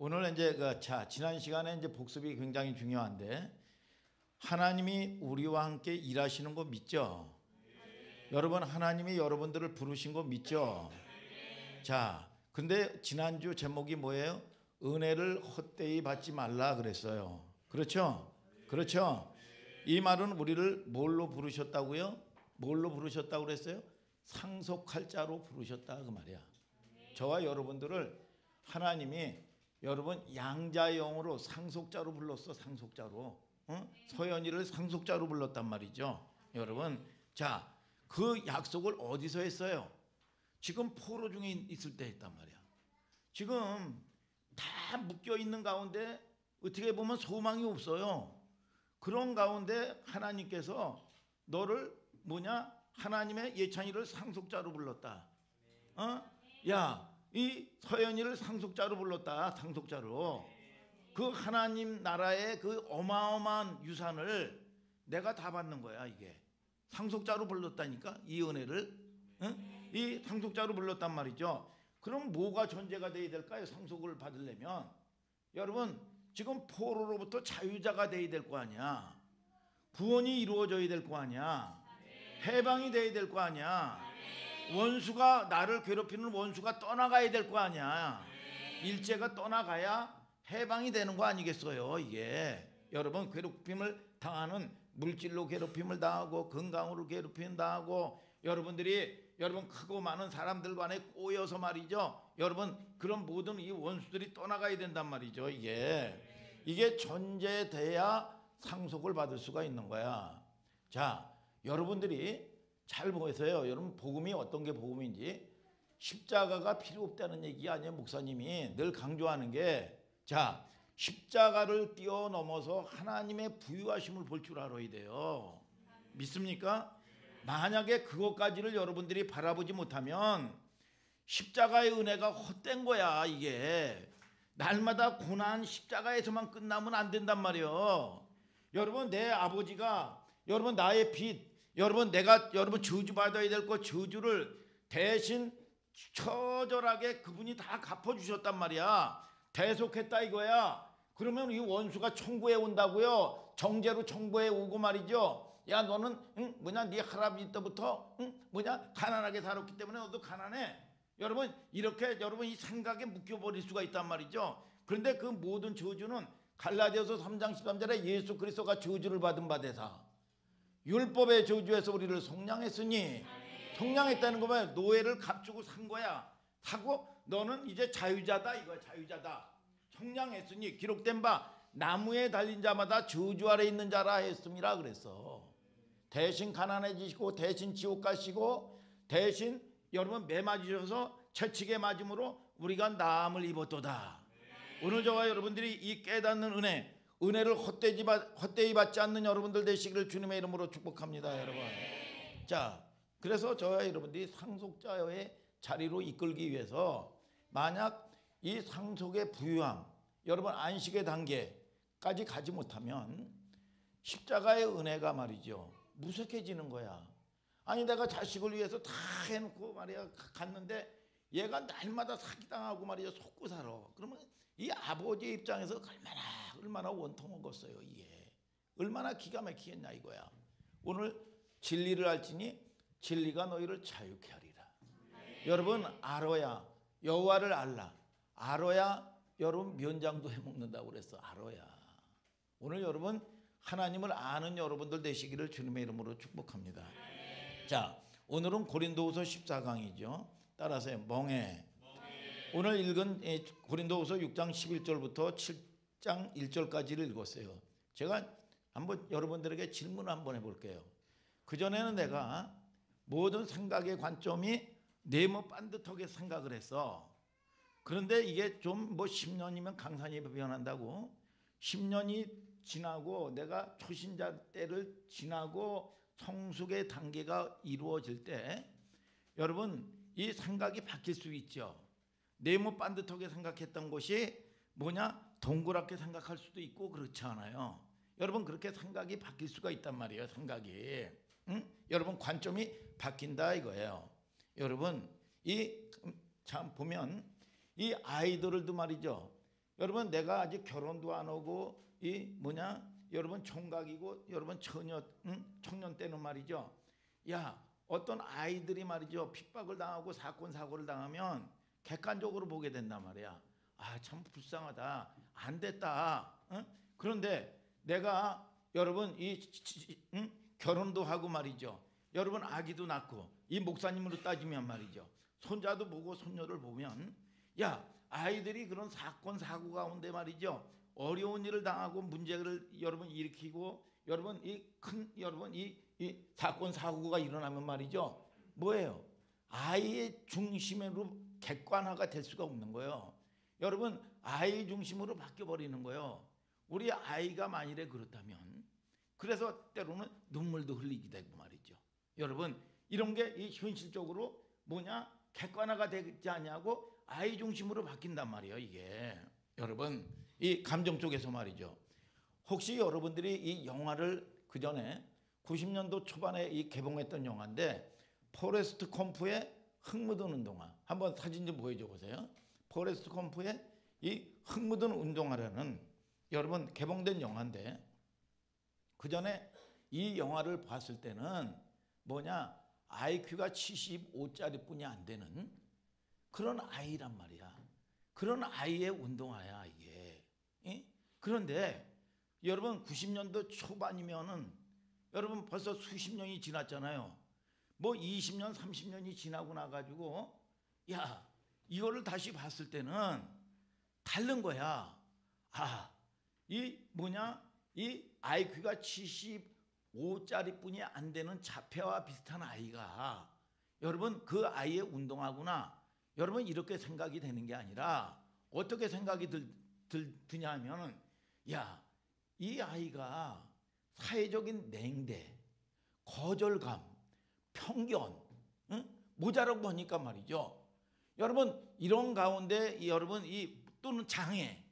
오늘 이제 지난 시간에 이제 복습이 굉장히 중요한데 하나님이 우리와 함께 일하시는 거 믿죠? 여러분 하나님이 여러분들을 부르신 거 믿죠? 자, 근데 지난주 제목이 뭐예요? 은혜를 헛되이 받지 말라 그랬어요. 그렇죠? 그렇죠? 이 말은 우리를 뭘로 부르셨다고요? 뭘로 부르셨다고 그랬어요? 상속할 자로 부르셨다 그 말이야. 저와 여러분들을 하나님이 여러분 양자영으로 상속자로 불렀어. 상속자로. 서연이를 상속자로 불렀단 말이죠. 여러분, 자, 그 약속을 어디서 했어요? 지금 포로 중에 있을 때 했단 말이야. 지금 다 묶여 있는 가운데 어떻게 보면 소망이 없어요. 그런 가운데 하나님께서 너를 하나님의 예찬이를 상속자로 불렀다. 야, 이 서연이를 상속자로 불렀다. 상속자로. 그 하나님 나라의 그 어마어마한 유산을 내가 다 받는 거야. 이게 상속자로 불렀다니까. 이 은혜를 이 상속자로 불렀단 말이죠. 그럼 뭐가 전제가 돼야 될까요? 상속을 받으려면 여러분 지금 포로로부터 자유자가 돼야 될 거 아니야. 구원이 이루어져야 될 거 아니야. 해방이 돼야 될 거 아니야. 원수가 나를 괴롭히는 원수가 떠나가야 될 거 아니야. 일제가 떠나가야 해방이 되는 거 아니겠어요? 이게 여러분 괴롭힘을 당하는 물질로 괴롭힘을 당하고 건강으로 괴롭힘을 당하고 여러분 크고 많은 사람들 간에 꼬여서 말이죠. 여러분 그런 모든 이 원수들이 떠나가야 된단 말이죠. 이게 전제돼야 상속을 받을 수가 있는 거야. 자, 여러분들이 잘 보세요. 여러분 복음이 어떤 게 복음인지. 십자가가 필요 없다는 얘기 아니에요. 목사님이 늘 강조하는 게, 자, 십자가를 뛰어넘어서 하나님의 부유하심을 볼 줄 알아야 돼요. 믿습니까? 만약에 그것까지를 여러분들이 바라보지 못하면 십자가의 은혜가 헛된 거야. 이게 날마다 고난 십자가에서만 끝나면 안 된단 말이에요. 여러분 내 아버지가 여러분 나의 빚, 여러분 저주받아야 될 거 저주를 대신 처절하게 그분이 다 갚아주셨단 말이야. 대속했다 이거야. 그러면 이 원수가 청구해 온다고요. 정죄로 청구해 오고 말이죠. 야 너는 네 할아버지 때부터 가난하게 살았기 때문에 너도 가난해. 여러분 이렇게 여러분 이 생각에 묶여버릴 수가 있단 말이죠. 그런데 그 모든 저주는 갈라디아서 3장 13절에 예수 그리스도가 저주를 받은 바 되사 율법의 저주에서 우리를 속량했으니, 속량했다는 거면 노예를 값주고 산 거야. 사고 너는 이제 자유자다 이거야. 자유자다. 속량했으니 기록된 바 나무에 달린 자마다 저주 아래 있는 자라 했음이라 그랬어. 대신 가난해지시고 대신 지옥 가시고 대신 여러분 매 맞으셔서 채찍에 맞음으로 우리가 나음을 입었도다. 오늘 저와 여러분들이 이 깨닫는 은혜를 헛되이 받지 않는 여러분들 되시기를 주님의 이름으로 축복합니다. 여러분. 자, 그래서 저와 여러분들이 상속자의 자리로 이끌기 위해서 만약 이 상속의 부유함, 여러분 안식의 단계까지 가지 못하면 십자가의 은혜가 말이죠 무색해지는 거야. 아니 내가 자식을 위해서 다 해놓고 말이야 갔는데 얘가 날마다 사기당하고 말이야 속고 살아. 그러면 이 아버지의 입장에서 얼마나 원통 먹었어요. 이게 얼마나 기가 막히겠냐 이거야. 오늘 진리를 알지니 진리가 너희를 자유케 하리라. 여러분 알아야 여호와를 알아야 여러분 면장도 해먹는다고 그랬어. 알아야. 오늘 여러분 하나님을 아는 여러분들 되시기를 주님의 이름으로 축복합니다. 자, 오늘은 고린도후서 14강이죠. 따라서 멍해. 오늘 읽은 고린도후서 6장 11절부터 7장 1절까지를 읽었어요. 제가 한번 여러분들에게 질문을 한번 해볼게요. 그전에는 내가 모든 생각의 관점이 네모 반듯하게 생각을 했어. 그런데 이게 좀 10년이면 강산이 변한다고. 10년이 지나고 내가 초신자 때를 지나고 성숙의 단계가 이루어질 때 여러분 이 생각이 바뀔 수 있죠. 네모 반듯하게 생각했던 것이 동그랗게 생각할 수도 있고 그렇지 않아요. 여러분 그렇게 생각이 바뀔 수가 있단 말이에요. 생각이 여러분 관점이 바뀐다 이거예요. 여러분 이 참 보면 이 아이들도 말이죠. 여러분 내가 아직 결혼도 안 하고 이 뭐냐 여러분 총각이고 여러분 처녀 청년 때는 말이죠. 야 어떤 아이들이 말이죠 핍박을 당하고 사건 사고를 당하면 객관적으로 보게 된단 말이야. 아 참 불쌍하다 안 됐다. 그런데 내가 여러분 결혼도 하고 말이죠. 여러분 아기도 낳고 이 목사님으로 따지면 말이죠. 손자도 보고 손녀를 보면 야 아이들이 그런 사건 사고 가운데 말이죠. 어려운 일을 당하고 문제를 여러분 일으키고 여러분 이 사건 사고가 일어나면 말이죠. 뭐예요? 아이의 중심으로 객관화가 될 수가 없는 거예요. 여러분 아이 중심으로 바뀌어 버리는 거예요. 우리 아이가 만일에 그렇다면 그래서 때로는 눈물도 흘리게 되고 말이죠. 여러분 이런 게 이 현실적으로 뭐냐 객관화가 되지 않냐고 아이 중심으로 바뀐단 말이에요. 이게 여러분 이 감정 쪽에서 말이죠. 혹시 여러분들이 이 영화를 그 전에 90년도 초반에 이 개봉했던 영화인데 포레스트 컴프의 흙 묻은 운동화 한번 사진 좀 보여줘 보세요. 포레스트 컴프의 이 흙 묻은 운동화라는 여러분 개봉된 영화인데 그 전에 이 영화를 봤을 때는 뭐냐 IQ가 75짜리 뿐이 안 되는 그런 아이란 말이야. 그런 아이의 운동화야 이게. 그런데 여러분 90년도 초반이면은 여러분 벌써 수십 년이 지났잖아요. 뭐 20년 30년이 지나고 나가지고 야 이거를 다시 봤을 때는 다른 거야. 아 이 뭐냐 이 IQ가 75짜리 뿐이 안 되는 자폐와 비슷한 아이가 여러분 그 아이의 운동화구나. 여러분 이렇게 생각이 되는 게 아니라 어떻게 생각이 드냐 하면은 야 이 아이가 사회적인 냉대, 거절감, 편견 모자라고 보니까 말이죠. 여러분 이런 가운데 여러분 이 또는 장애,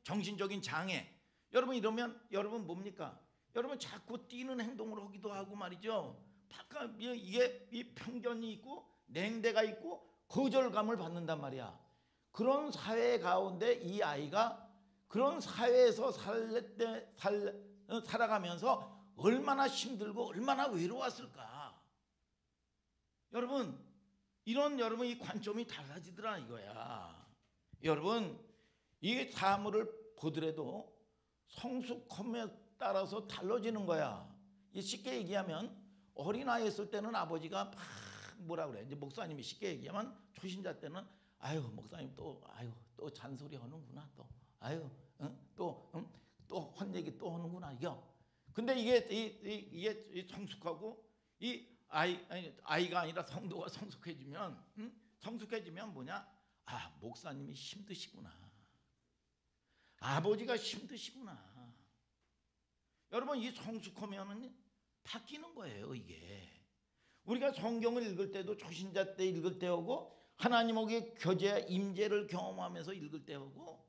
정신적인 장애 여러분 이러면 여러분 뭡니까? 여러분 자꾸 뛰는 행동을 하기도 하고 말이죠. 바깥 이게 이 편견이 있고 냉대가 있고 거절감을 받는단 말이야. 그런 사회 가운데 이 아이가 그런 사회에서 살아가면서 얼마나 힘들고 얼마나 외로웠을까. 여러분 이런 여러분 이 관점이 달라지더라 이거야. 여러분 이 사물을 보더라도 성숙함에 따라서 달라지는 거야. 쉽게 얘기하면 어린아이 있을 때는 아버지가 막 뭐라 그래 이제 목사님이 쉽게 얘기하면 초신자 때는 아유 목사님 또 잔소리 하는구나 또 아유 또 헛얘기 또 하는구나 이거. 근데 이게 성숙하고 이 아이가 아니라 성도가 성숙해지면 뭐냐? 아 목사님이 힘드시구나. 아버지가 힘드시구나. 여러분 이 성숙하면은 바뀌는 거예요 이게. 우리가 성경을 읽을 때도 초신자 때 읽을 때하고 하나님에게 교제 임재를 경험하면서 읽을 때하고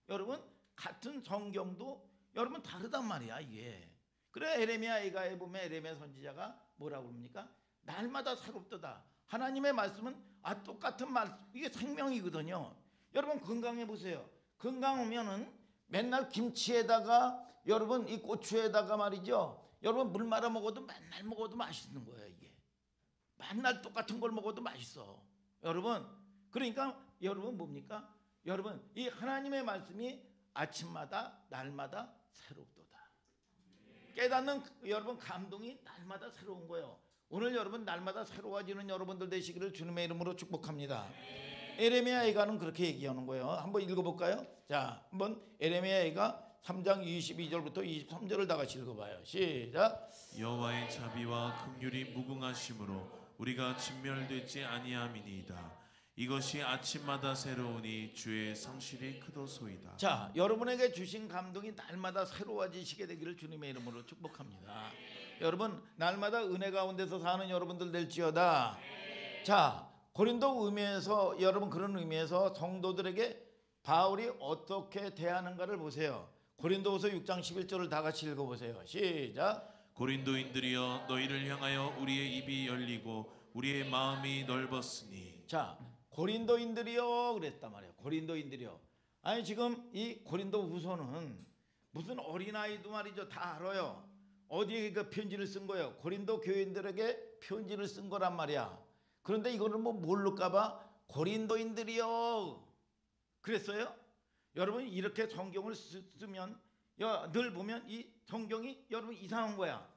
여러분 같은 성경도 여러분 다르단 말이야 이게. 그래 에레미야에 보면 에레미야 선지자가 뭐라고 그럽니까? 날마다 새롭도다. 하나님의 말씀은 똑같은 말씀 이게 생명이거든요. 여러분 건강해 보세요. 건강하면은 맨날 김치에다가 여러분 이 고추에다가 말이죠. 여러분 물 말아 먹어도 맨날 먹어도 맛있는 거예요 이게. 맨날 똑같은 걸 먹어도 맛있어. 여러분 그러니까 여러분 뭡니까? 여러분 이 하나님의 말씀이 아침마다 날마다 새롭도다. 깨닫는 여러분 감동이 날마다 새로운 거예요. 오늘 여러분 날마다 새로워지는 여러분들 되시기를 주님의 이름으로 축복합니다. 에레미야가는 그렇게 얘기하는 거예요. 한번 읽어볼까요? 자, 한번 에레미야가 3장 22절부터 23절을 다 같이 읽어봐요. 시작. 여호와의 자비와 긍휼이 무궁하심으로 우리가 진멸되지 아니함이니이다. 이것이 아침마다 새로우니 주의 성실이 크도소이다. 자, 여러분에게 주신 감동이 날마다 새로워지시게 되기를 주님의 이름으로 축복합니다. 여러분 날마다 은혜 가운데서 사는 여러분들 될지어다. 자, 고린도 의미에서 여러분 그런 의미에서 성도들에게 바울이 어떻게 대하는가를 보세요. 고린도후서 6장 11절을 다 같이 읽어보세요. 시작. 고린도인들이여 너희를 향하여 우리의 입이 열리고 우리의 마음이 넓었으니. 자, 고린도인들이여 그랬단 말이에요. 고린도인들이여. 아니 지금 이 고린도 후서는 무슨 어린아이도 말이죠 다 알아요. 어디에 그 편지를 쓴 거예요? 고린도 교인들에게 편지를 쓴 거란 말이야. 그런데 이거는 뭐 모를까봐 고린도인들이요 그랬어요? 여러분 이렇게 성경을 쓰면 늘 보면 이 성경이 여러분 이상한 거야.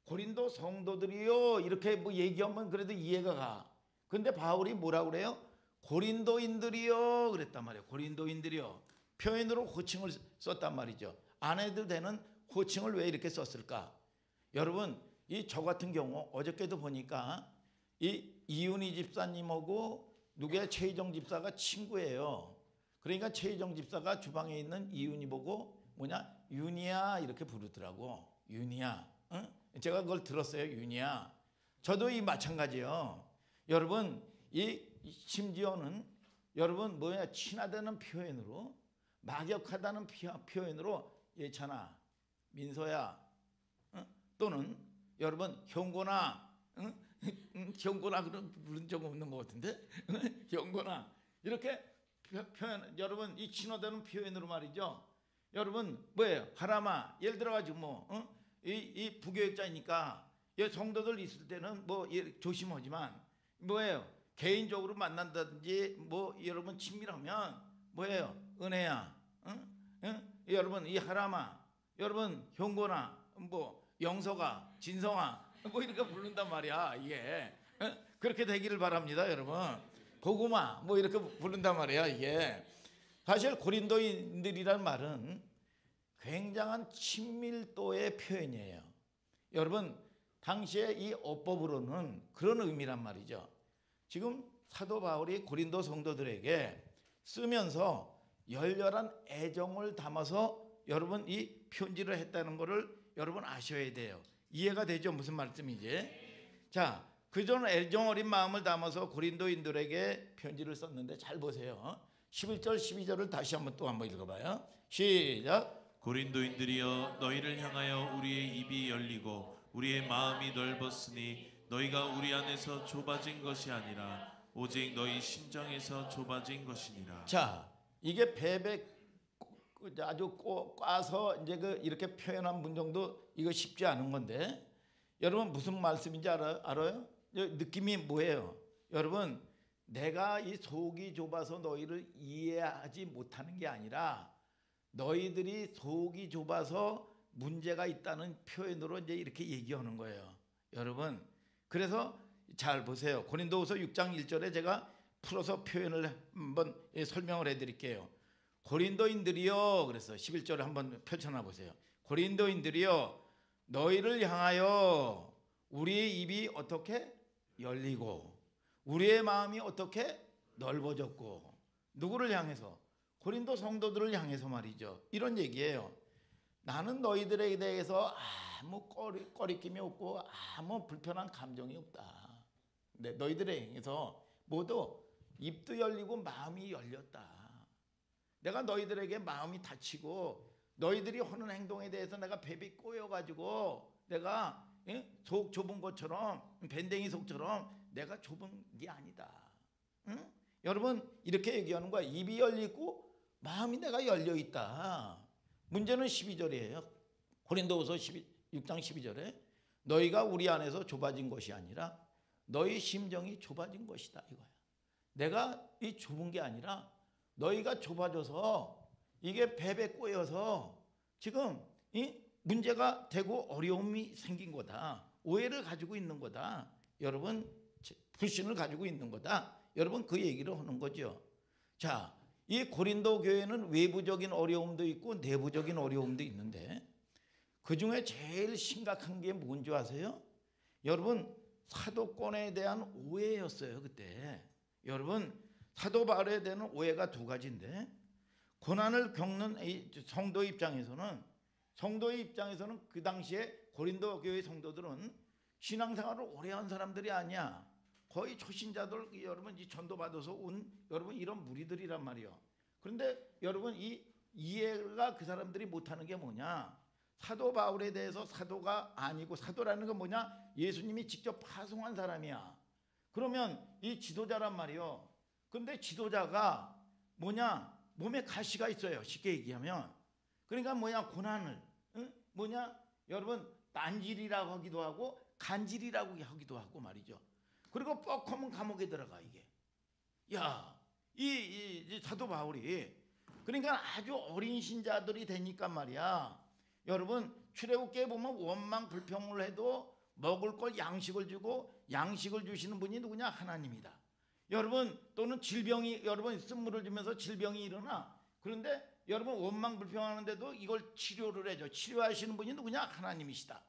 고린도 성도들이요 이렇게 뭐 얘기하면 그래도 이해가 가. 근데 바울이 뭐라고 그래요? 고린도인들이요 그랬단 말이에요. 고린도인들이요. 표현으로 호칭을 썼단 말이죠. 안 해도 되는 호칭을 왜 이렇게 썼을까? 여러분 이 저 같은 경우 어저께도 보니까 이 이윤희 집사님하고 누구야 최희정 집사가 친구예요. 그러니까 최희정 집사가 주방에 있는 이윤희 보고 뭐냐 윤희야 이렇게 부르더라고. 윤희야. 응? 제가 그걸 들었어요. 윤희야. 저도 이 마찬가지요. 여러분 이 심지어는 여러분 뭐야 친하다는 표현으로 막역하다는 표현으로 예찬아 민서야 또는 여러분 형곤아 형곤아 그런 부른 적 없는 것 같은데 형곤아 이렇게 표현 여러분 이 친하다는 표현으로 말이죠. 여러분 뭐예요 하람아 예를 들어가지고 뭐 이 부교육자니까 성도들 있을 때는 뭐 조심하지만 뭐예요 개인적으로 만난다든지 뭐 여러분 친밀하면 뭐예요 은혜야 여러분 이 하람아 여러분 형곤아 뭐 영서가 진성아 뭐 이렇게 부른단 말이야. 이게 그렇게 되기를 바랍니다 여러분. 고구마 뭐 이렇게 부른단 말이야. 이게 사실 고린도인들이란 말은 굉장한 친밀도의 표현이에요. 여러분 당시에 이 어법으로는 그런 의미란 말이죠. 지금 사도 바울이 고린도 성도들에게 쓰면서 열렬한 애정을 담아서 여러분 이 편지를 했다는 것을 여러분 아셔야 돼요. 이해가 되죠? 무슨 말씀인지. 자, 그전 애정 어린 마음을 담아서 고린도인들에게 편지를 썼는데 잘 보세요. 11절 12절을 다시 한번 또 한번 읽어봐요. 시작. 고린도인들이여 너희를 향하여 우리의 입이 열리고 우리의 마음이 넓었으니 너희가 우리 안에서 좁아진 것이 아니라 오직 너희 심정에서 좁아진 것이니라. 자, 이게 배배 아주 꽈서 이제 이렇게 표현한 문정도 이거 쉽지 않은 건데 여러분 무슨 말씀인지 알아요? 느낌이 뭐예요? 여러분 내가 이 속이 좁아서 너희를 이해하지 못하는 게 아니라 너희들이 속이 좁아서 문제가 있다는 표현으로 이제 이렇게 얘기하는 거예요. 여러분 그래서 잘 보세요. 고린도후서 6장 1절에 제가 풀어서 표현을 한번 설명을 해드릴게요. 고린도인들이여 그래서 11절을 한번 펼쳐놔 보세요. 고린도인들이여 너희를 향하여 우리의 입이 어떻게 열리고 우리의 마음이 어떻게 넓어졌고 누구를 향해서? 고린도 성도들을 향해서 말이죠. 이런 얘기예요. 나는 너희들에 대해서 아무 꺼리낌이 없고 아무 불편한 감정이 없다. 근데 너희들에 대해서 모두 입도 열리고 마음이 열렸다. 내가 너희들에게 마음이 닫히고 너희들이 하는 행동에 대해서 내가 뱀이 꼬여가지고 내가 속 좁은 것처럼 밴댕이 속처럼 내가 좁은 게 아니다. 응? 여러분 이렇게 얘기하는 거야. 입이 열리고 마음이 내가 열려 있다. 문제는 12절이에요. 고린도후서 6장 12절에 너희가 우리 안에서 좁아진 것이 아니라 너희 심정이 좁아진 것이다 이거야. 내가 이 좁은 게 아니라 너희가 좁아져서 이게 배배 꼬여서 지금 이 문제가 되고 어려움이 생긴 거다. 오해를 가지고 있는 거다. 여러분 불신을 가지고 있는 거다. 여러분 그 얘기를 하는 거죠. 자, 이 고린도 교회는 외부적인 어려움도 있고 내부적인 어려움도 있는데 그중에 제일 심각한 게 뭔지 아세요? 여러분 사도권에 대한 오해였어요. 그때 여러분 사도 바울에 대한 오해가 두 가지인데 고난을 겪는 성도의 입장에서는 그 당시에 고린도 교회 성도들은 신앙생활을 오래 한 사람들이 아니야. 거의 초신자들 여러분 이 전도받아서 온 여러분 이런 무리들이란 말이요. 그런데 여러분 이 이해가 그 사람들이 못하는 게 뭐냐? 사도 바울에 대해서 사도가 아니고 사도라는 건 뭐냐? 예수님이 직접 파송한 사람이야. 그러면 이 지도자란 말이요. 근데 지도자가 뭐냐? 몸에 가시가 있어요. 쉽게 얘기하면. 그러니까 뭐냐, 고난을, 뭐냐, 여러분 난질이라고 하기도 하고 간질이라고 하기도 하고 말이죠. 그리고 뻑하면 감옥에 들어가 이게. 야, 이 사도 바울이 그러니까 아주 어린 신자들이 되니까 말이야. 여러분 출애굽기에 보면 원망 불평을 해도 먹을 걸 양식을 주고 양식을 주시는 분이 누구냐? 하나님이다. 여러분 또는 질병이 여러분 쓴물을 주면서 질병이 일어나. 그런데 여러분 원망 불평하는데도 이걸 치료를 해줘. 치료하시는 분이 누구냐? 하나님이시다.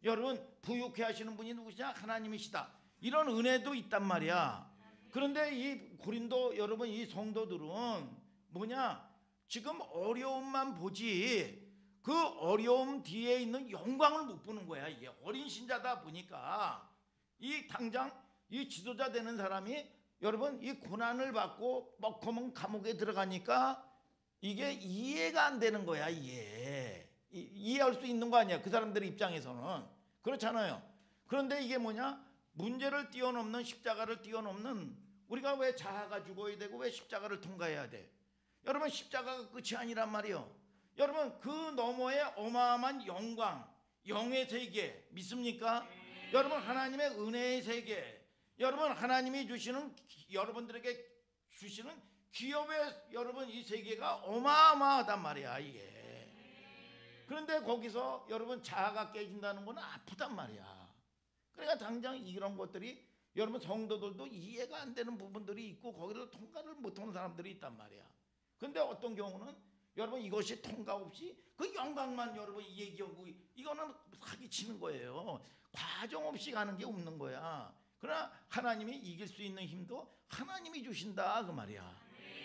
여러분 부유케 하시는 분이 누구냐? 하나님이시다. 이런 은혜도 있단 말이야. 그런데 이 고린도 여러분 이 성도들은 뭐냐? 지금 어려움만 보지 그 어려움 뒤에 있는 영광을 못 보는 거야. 이게 어린 신자다 보니까 이 당장 이 지도자 되는 사람이 여러분 이 고난을 받고 먹으면 감옥에 들어가니까 이게 이해가 안 되는 거야. 이해할 수 있는 거 아니야. 그 사람들의 입장에서는 그렇잖아요. 그런데 이게 뭐냐? 문제를 뛰어넘는 십자가를 뛰어넘는 우리가 왜 자아가 죽어야 되고 왜 십자가를 통과해야 돼? 여러분 십자가가 끝이 아니란 말이요. 여러분 그 너머에 어마어마한 영광, 영의 세계 믿습니까? 여러분 하나님의 은혜의 세계, 여러분 하나님이 주시는 여러분들에게 주시는 기업의 여러분 이 세계가 어마어마하단 말이야 이게. 그런데 거기서 여러분 자아가 깨진다는 건 아프단 말이야. 그러니까 당장 이런 것들이 여러분 성도들도 이해가 안 되는 부분들이 있고 거기를 통과를 못하는 사람들이 있단 말이야. 근데 어떤 경우는 여러분 이것이 통과 없이 그 영광만 여러분 얘기하고 이거는 사기치는 거예요. 과정 없이 가는 게 없는 거야. 그러나 하나님이 이길 수 있는 힘도 하나님이 주신다 그 말이야.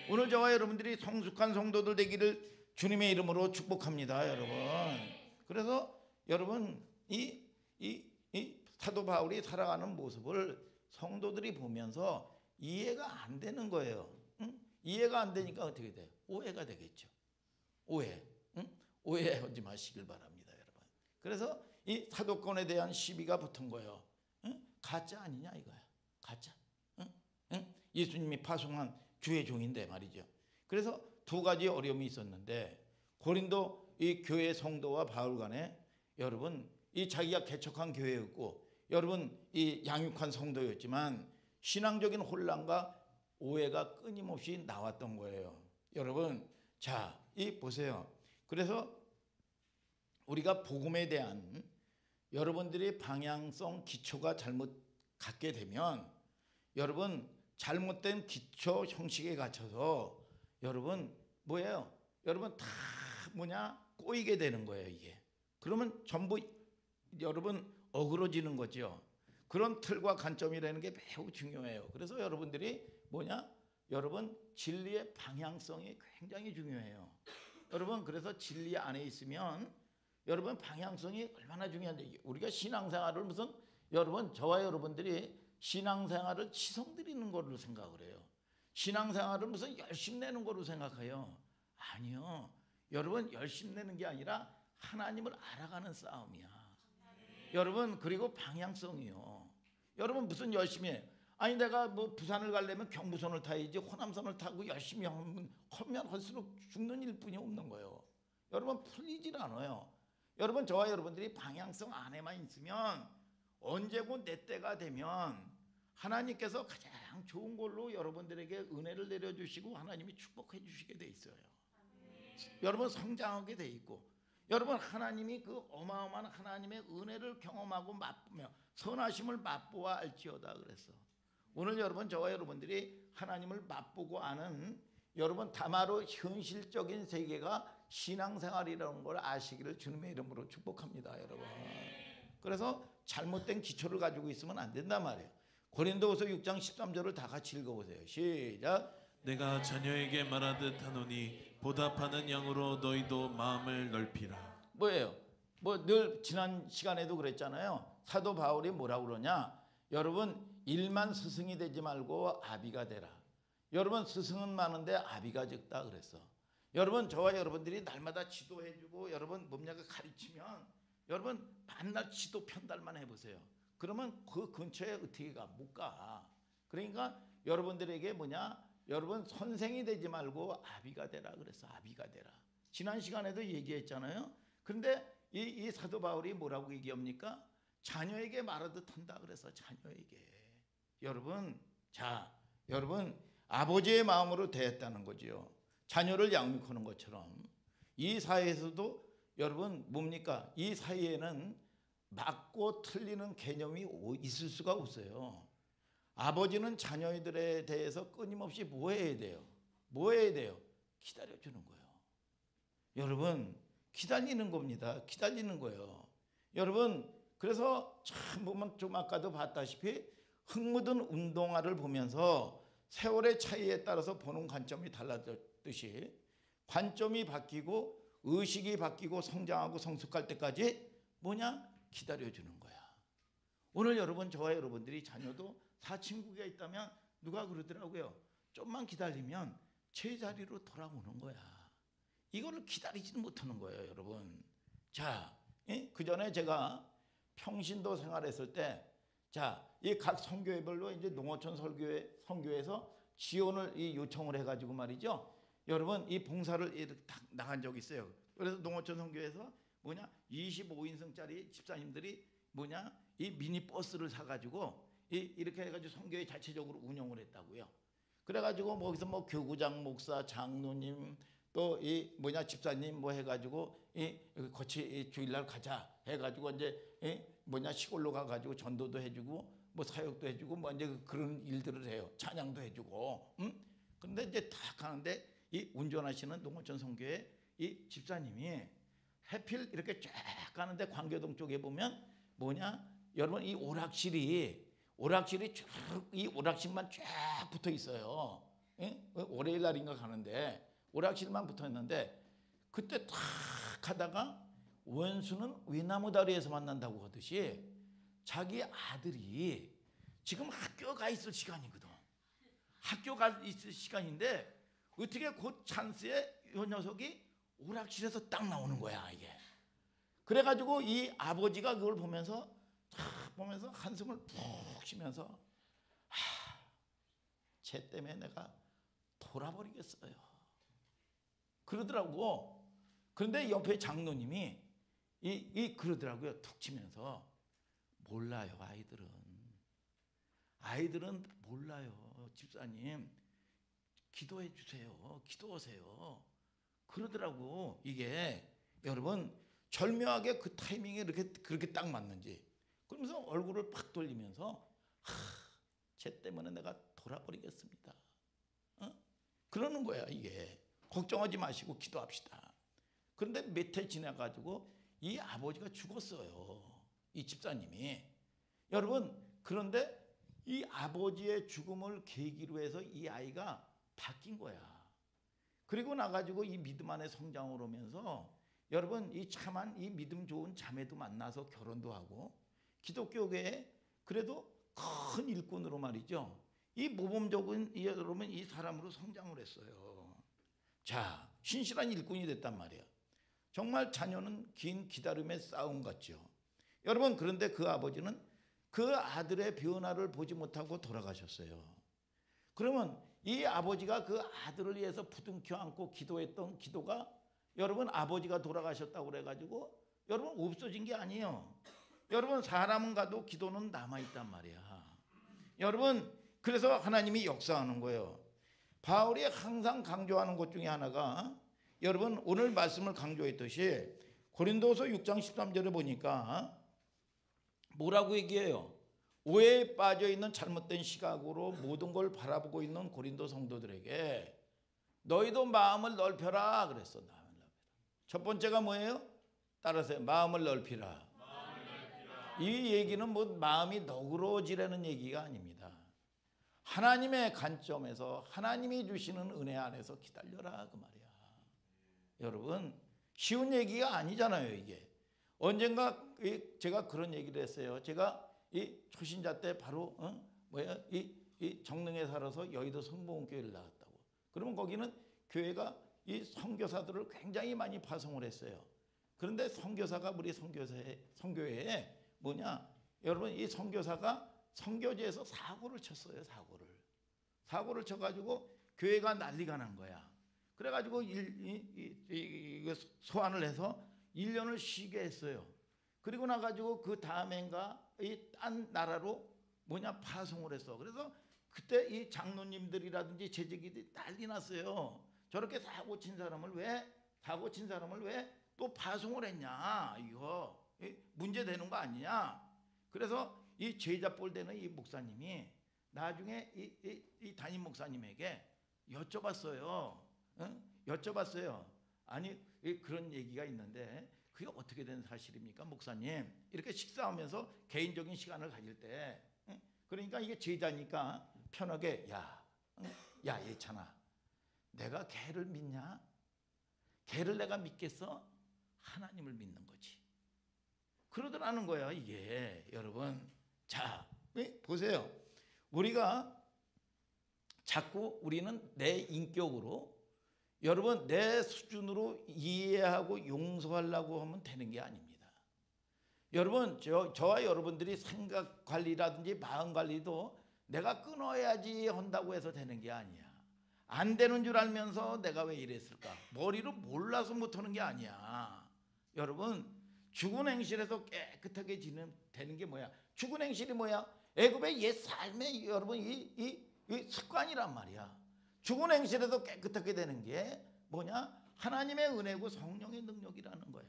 오늘 저와 여러분들이 성숙한 성도들 되기를 주님의 이름으로 축복합니다 여러분. 그래서 여러분 이 사도 바울이 살아가는 모습을 성도들이 보면서 이해가 안 되는 거예요. 응? 이해가 안 되니까 어떻게 돼요? 오해가 되겠죠. 오해. 응? 오해하지 마시길 바랍니다 여러분. 그래서 이 사도권에 대한 시비가 붙은 거예요. 응? 가짜 아니냐 이거야. 가짜. 응? 응? 예수님이 파송한 주의 종인데 말이죠. 그래서 두 가지 어려움이 있었는데 고린도 이 교회 성도와 바울 간에 여러분 이 자기가 개척한 교회였고 여러분 이 양육한 성도였지만 신앙적인 혼란과 오해가 끊임없이 나왔던 거예요. 여러분 자, 이 보세요. 그래서 우리가 복음에 대한 여러분들이 방향성 기초가 잘못 갖게 되면 여러분 잘못된 기초 형식에 갇혀서 여러분 뭐예요? 여러분 다 뭐냐? 꼬이게 되는 거예요, 이게. 그러면 전부 여러분 어그러지는 거죠. 그런 틀과 관점이라는 게 매우 중요해요. 그래서 여러분들이 뭐냐? 여러분 진리의 방향성이 굉장히 중요해요. 여러분 그래서 진리 안에 있으면 여러분 방향성이 얼마나 중요한데 우리가 신앙생활을 무슨 여러분 저와 여러분들이 신앙생활을 치성드리는 거로 생각을 해요. 신앙생활을 무슨 열심 내는 거로 생각해요. 아니요. 여러분 열심 내는 게 아니라 하나님을 알아가는 싸움이야. 여러분 그리고 방향성이요. 여러분 무슨 열심히 해. 아니 내가 뭐 부산을 가려면 경부선을 타야지 호남선을 타고 열심히 하면 할수록 죽는 일뿐이 없는 거예요. 여러분 풀리질 않아요. 여러분 저와 여러분들이 방향성 안에만 있으면 언제고 내 때가 되면 하나님께서 가장 좋은 걸로 여러분들에게 은혜를 내려주시고 하나님이 축복해 주시게 돼 있어요. 여러분 성장하게 돼 있고 여러분 하나님이 그 어마어마한 하나님의 은혜를 경험하고 맛보며 선하심을 맛보아 알지어다 그랬어. 오늘 여러분 저와 여러분들이 하나님을 맛보고 아는 여러분 다마로 현실적인 세계가 신앙생활이라는 걸 아시기를 주님의 이름으로 축복합니다 여러분. 그래서 잘못된 기초를 가지고 있으면 안 된단 말이에요. 고린도후서 6장 13절을 다 같이 읽어보세요. 시작. 내가 자녀에게 말하듯 하노니 보답하는 양으로 너희도 마음을 넓히라. 뭐예요? 뭐 늘 지난 시간에도 그랬잖아요. 사도 바울이 뭐라고 그러냐? 여러분 일만 스승이 되지 말고 아비가 되라. 여러분 스승은 많은데 아비가 적다 그랬어. 여러분 저와 여러분들이 날마다 지도해주고 여러분 뭡니까 가르치면 여러분 만날 지도 편달만 해보세요. 그러면 그 근처에 어떻게 가? 못 가. 그러니까 여러분들에게 뭐냐? 여러분 선생이 되지 말고 아비가 되라 그랬어. 아비가 되라. 지난 시간에도 얘기했잖아요. 그런데 이 사도 바울이 뭐라고 얘기합니까? 자녀에게 말하듯 한다 그래서 자녀에게. 여러분, 자, 여러분 아버지의 마음으로 대했다는 거지요. 자녀를 양육하는 것처럼 이 사회에서도 여러분 뭡니까? 이 사회에는 맞고 틀리는 개념이 있을 수가 없어요. 아버지는 자녀들에 대해서 끊임없이 뭐 해야 돼요? 뭐 해야 돼요? 기다려주는 거예요. 여러분 기다리는 겁니다. 기다리는 거예요. 여러분 그래서 참 보면 좀 아까도 봤다시피 흙 묻은 운동화를 보면서 세월의 차이에 따라서 보는 관점이 달라졌듯이 관점이 바뀌고 의식이 바뀌고 성장하고 성숙할 때까지 뭐냐? 기다려주는 거야. 오늘 여러분 저와 여러분들이 자녀도 사친구가 있다면 누가 그러더라고요. 좀만 기다리면 제자리로 돌아오는 거야. 이거를 기다리지는 못하는 거예요, 여러분. 자, 그 전에 제가 평신도 생활했을 때, 자, 이 각 선교회별로 이제 농어촌 선교회에서 지원을 요청을 해가지고 말이죠. 여러분 이 봉사를 이렇게 딱 나간 적이 있어요. 그래서 농어촌 선교회에서 뭐냐 25인승짜리 집사님들이 뭐냐 이 미니 버스를 사가지고 이렇게 해가지고 선교회 자체적으로 운영을 했다고요. 그래가지고 거기서 뭐 교구장 목사, 장로님 또 이 뭐냐 집사님 뭐 해가지고 같이 주일날 가자 해가지고 이제 뭐냐 시골로 가가지고 전도도 해주고 뭐 사역도 해주고 뭐 이제 그런 일들을 해요. 찬양도 해주고. 그런데 이제 딱 가는데 이 운전하시는 농어촌 선교회 이 집사님이 해필 이렇게 쫙 가는데 광교동 쪽에 보면 뭐냐 여러분 이 오락실이 쭉 이 오락실만 쫙 붙어 있어요. 월요일 날인가 가는데 오락실만 붙어 있는데 그때 탁 가다가 원수는 외나무 다리에서 만난다고 하듯이 자기 아들이 지금 학교 가 있을 시간이거든. 학교 가 있을 시간인데 어떻게 그 찬스에 이 녀석이 오락실에서 딱 나오는 거야 이게. 그래가지고 이 아버지가 그걸 보면서 탁 보면서 한숨을 푹 쉬면서 쟤 때문에 내가 돌아버리겠어요 그러더라고. 그런데 옆에 장로님이 그러더라고요. 툭 치면서 몰라요 아이들은 몰라요 집사님 기도해 주세요 기도하세요 그러더라고. 이게 여러분 절묘하게 그 타이밍에 이렇게 그렇게 딱 맞는지. 그러면서 얼굴을 팍 돌리면서 쟤 때문에 내가 돌아버리겠습니다. 그러는 거야 이게. 걱정하지 마시고 기도합시다. 그런데 몇 해 지나가지고 이 아버지가 죽었어요. 이 집사님이. 여러분 그런데 이 아버지의 죽음을 계기로 해서 이 아이가 바뀐 거야. 그리고 나가지고 이 믿음 안에 성장을 하면서 여러분 이 참한 이 믿음 좋은 자매도 만나서 결혼도 하고 기독교계에 그래도 큰 일꾼으로 말이죠. 이 모범적인 여러분 이 사람으로 성장을 했어요. 자, 신실한 일꾼이 됐단 말이에요. 정말 자녀는 긴 기다림의 싸움 같죠. 여러분 그런데 그 아버지는 그 아들의 변화를 보지 못하고 돌아가셨어요. 그러면 이 아버지가 그 아들을 위해서 부둥켜 안고 기도했던 기도가 여러분 아버지가 돌아가셨다고 그래가지고 여러분 없어진 게 아니에요. 여러분 사람은 가도 기도는 남아있단 말이야. 여러분 그래서 하나님이 역사하는 거예요. 바울이 항상 강조하는 것 중에 하나가 여러분 오늘 말씀을 강조했듯이 고린도서 6장 13절에 보니까 뭐라고 얘기해요? 오해에 빠져있는 잘못된 시각으로 모든 걸 바라보고 있는 고린도 성도들에게 너희도 마음을 넓혀라 그랬어. 첫 번째가 뭐예요? 따라서 마음을 넓히라. 이 얘기는 뭐 마음이 너그러지라는 얘기가 아닙니다. 하나님의 관점에서 하나님이 주시는 은혜 안에서 기다려라 그 말이야. 여러분 쉬운 얘기가 아니잖아요 이게. 언젠가 제가 그런 얘기를 했어요. 제가 이 초신자 때 바로 이 정릉에 살아서 여의도 성봉교회를 나갔다고. 그러면 거기는 교회가 이 선교사들을 굉장히 많이 파송을 했어요. 그런데 선교사가 우리 선교회에 뭐냐 여러분 이 선교사가 선교지에서 사고를 쳤어요. 사고를 쳐가지고 교회가 난리가 난 거야. 그래가지고 소환을 해서 1년을 쉬게 했어요. 그리고 나가지고 그 다음엔가 이 딴 나라로 파송을 했어. 그래서 그때 이 장로님들이라든지 재직이들이 난리 났어요. 저렇게 사고 친 사람을 왜 또 파송을 했냐, 이거 문제 되는 거 아니냐. 그래서 이 제자볼 되는 이 목사님이 나중에 이 담임 목사님에게 여쭤봤어요. 응? 여쭤봤어요. 아니 그런 얘기가 있는데 그게 어떻게 된 사실입니까, 목사님? 이렇게 식사하면서 개인적인 시간을 가질 때, 응? 그러니까 이게 제자니까 편하게 야 예찬아, 내가 걔를 믿냐? 걔를 내가 믿겠어? 하나님을 믿는 거지. 그러더라는 거야, 이게. 여러분, 자, 보세요. 우리가 자꾸 우리는 내 인격으로, 여러분, 내 수준으로 이해하고 용서하려고 하면 되는 게 아닙니다. 여러분, 저와 여러분들이 생각 관리라든지 마음 관리도 내가 끊어야지 한다고 해서 되는 게 아니야. 안 되는 줄 알면서 내가 왜 이랬을까? 머리로 몰라서 못하는 게 아니야. 여러분, 죽은 행실에서 깨끗하게 되는 게 뭐야? 죽은 행실이 뭐야? 애굽의 옛 삶의 여러분 이 습관이란 말이야. 죽은 행실에서 깨끗하게 되는 게 뭐냐? 하나님의 은혜고 성령의 능력이라는 거야.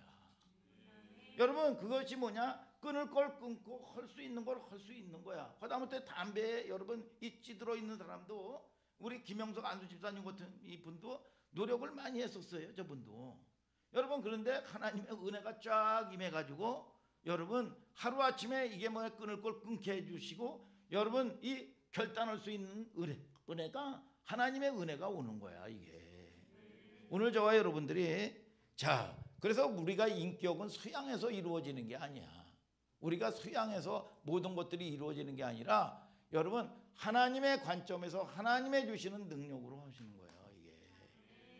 여러분, 그것이 뭐냐? 끊을 걸 끊고 할 수 있는 걸 할 수 있는 거야. 하다못해 담배에 여러분 이 찌들어 있는 사람도, 우리 김영석 안수 집사님 같은 이분도 노력을 많이 했었어요, 저분도. 여러분, 그런데 하나님의 은혜가 쫙 임해가지고 여러분 하루아침에 이게 끊을 걸 끊게 해주시고, 여러분 이 결단할 수 있는 은혜가 하나님의 은혜가 오는 거야, 이게. 오늘 저와 여러분들이, 자, 그래서 우리가 인격은 수양에서 이루어지는 게 아니야. 우리가 수양에서 모든 것들이 이루어지는 게 아니라, 여러분 하나님의 관점에서 하나님의 주시는 능력으로 하시는 거예요, 이게.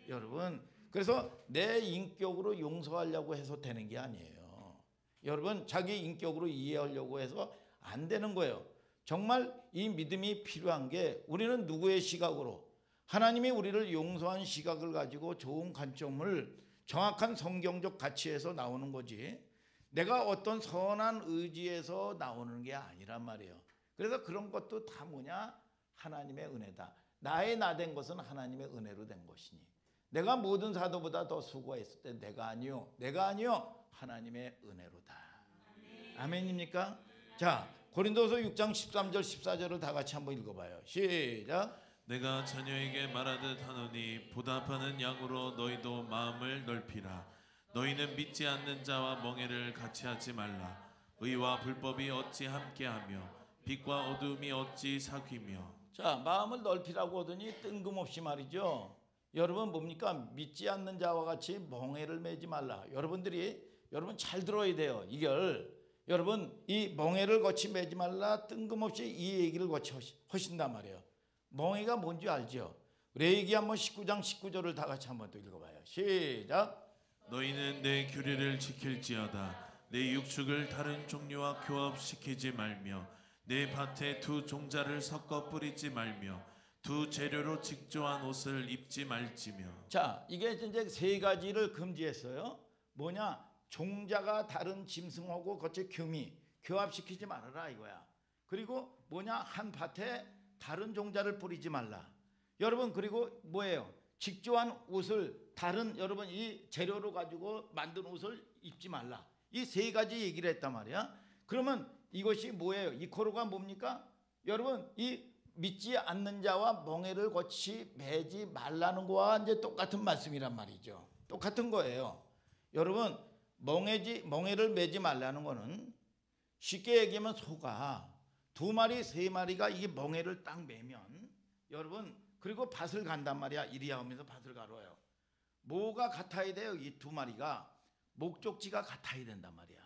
여러분, 그래서 내 인격으로 용서하려고 해서 되는 게 아니에요. 여러분, 자기 인격으로 이해하려고 해서 안 되는 거예요. 정말 이 믿음이 필요한 게, 우리는 누구의 시각으로, 하나님이 우리를 용서한 시각을 가지고 좋은 관점을, 정확한 성경적 가치에서 나오는 거지, 내가 어떤 선한 의지에서 나오는 게 아니란 말이에요. 그래서 그런 것도 다 뭐냐? 하나님의 은혜다. 나의 나 된 것은 하나님의 은혜로 된 것이니, 내가 모든 사도보다 더 수고했을 때 내가 아니요 하나님의 은혜로다. 아멘입니까? 자, 고린도서 6장 13절 14절을 다 같이 한번 읽어봐요. 시작. 내가 자녀에게 말하듯 하노니 보답하는 양으로 너희도 마음을 넓히라. 너희는 믿지 않는 자와 멍에를 같이 하지 말라. 의와 불법이 어찌 함께하며 빛과 어둠이 어찌 사귀며. 자, 마음을 넓히라고 하더니 뜬금없이 말이죠. 여러분 뭡니까? 믿지 않는 자와 같이 멍에를 매지 말라. 여러분 잘 들어야 돼요, 이걸. 여러분, 이 멍에를 거치 매지 말라, 뜬금없이 이 얘기를 거치 하신단 말이에요. 멍에가 뭔지 알죠? 레위기 한번 19장 19절을 다 같이 한번 또 읽어봐요. 시작. 너희는 내 규례를 지킬지어다. 내 육축을 다른 종류와 교합시키지 말며 내 밭에 두 종자를 섞어 뿌리지 말며 두 재료로 직조한 옷을 입지 말지며. 자, 이게 이제 세 가지를 금지했어요. 뭐냐? 종자가 다른 짐승하고 같이 교합시키지 말아라, 이거야. 그리고 뭐냐? 한 밭에 다른 종자를 뿌리지 말라. 여러분, 그리고 뭐예요? 직조한 옷을 다른, 여러분 이 재료로 가지고 만든 옷을 입지 말라. 이 세 가지 얘기를 했단 말이야. 그러면 이것이 뭐예요? 이 코로가 뭡니까? 여러분, 이 믿지 않는 자와 멍에를 거치 매지 말라는 거와 이제 똑같은 말씀이란 말이죠. 똑같은 거예요. 여러분, 멍에를 매지 말라는 거는 쉽게 얘기하면 소가 두 마리 세 마리가 이 멍에를 딱 매면, 여러분, 그리고 밭을 간단 말이야. 이리 하면서 밭을 가러요. 뭐가 같아야 돼요? 이 두 마리가 목적지가 같아야 된단 말이야.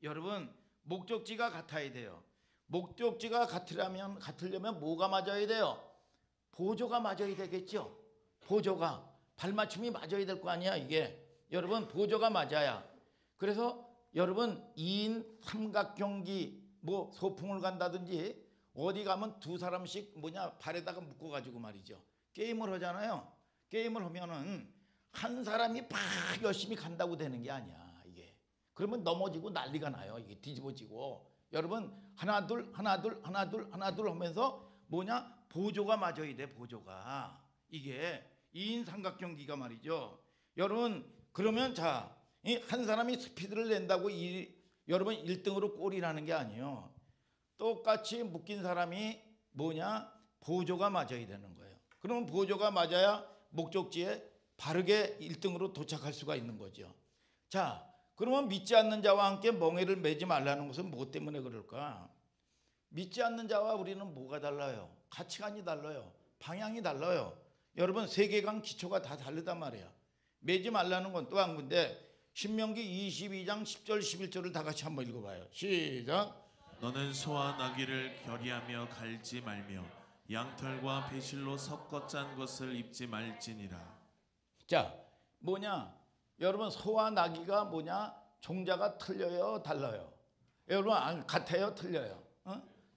여러분, 목적지가 같아야 돼요. 목적지가 같으려면 뭐가 맞아야 돼요? 보조가 맞아야 되겠죠. 보조가 발맞춤이 맞아야 될 거 아니야, 이게. 여러분, 보조가 맞아야. 그래서 여러분 2인 삼각경기 소풍을 간다든지 어디 가면 두 사람씩 발에다가 묶어 가지고 말이죠. 게임을 하잖아요. 게임을 하면은 한 사람이 막 열심히 간다고 되는 게 아니야. 이게 그러면 넘어지고 난리가 나요. 이게 뒤집어지고. 여러분 하나 둘 하면서 뭐냐, 보조가 맞아야 돼. 보조가. 이게 2인 삼각경기가 말이죠. 여러분 그러면 자, 한 사람이 스피드를 낸다고 여러분 1등으로 골이 나는 게 아니에요. 똑같이 묶인 사람이 뭐냐, 보조가 맞아야 되는 거예요. 그러면 보조가 맞아야 목적지에 바르게 1등으로 도착할 수가 있는 거죠. 자, 그러면 믿지 않는 자와 함께 멍에를 매지 말라는 것은 뭐 때문에 그럴까? 믿지 않는 자와 우리는 뭐가 달라요? 가치관이 달라요. 방향이 달라요. 여러분 세계관 기초가 다 다르단 말이야. 매지 말라는 건 또 한 군데 신명기 22장 10절 11절을 다 같이 한번 읽어봐요. 시작. 너는 소와 나귀를 결의하며 갈지 말며 양털과 배실로 섞어 짠 것을 입지 말지니라. 자, 뭐냐? 여러분 소와 나귀가 뭐냐? 종자가 틀려요, 달라요? 여러분 같아요, 틀려요?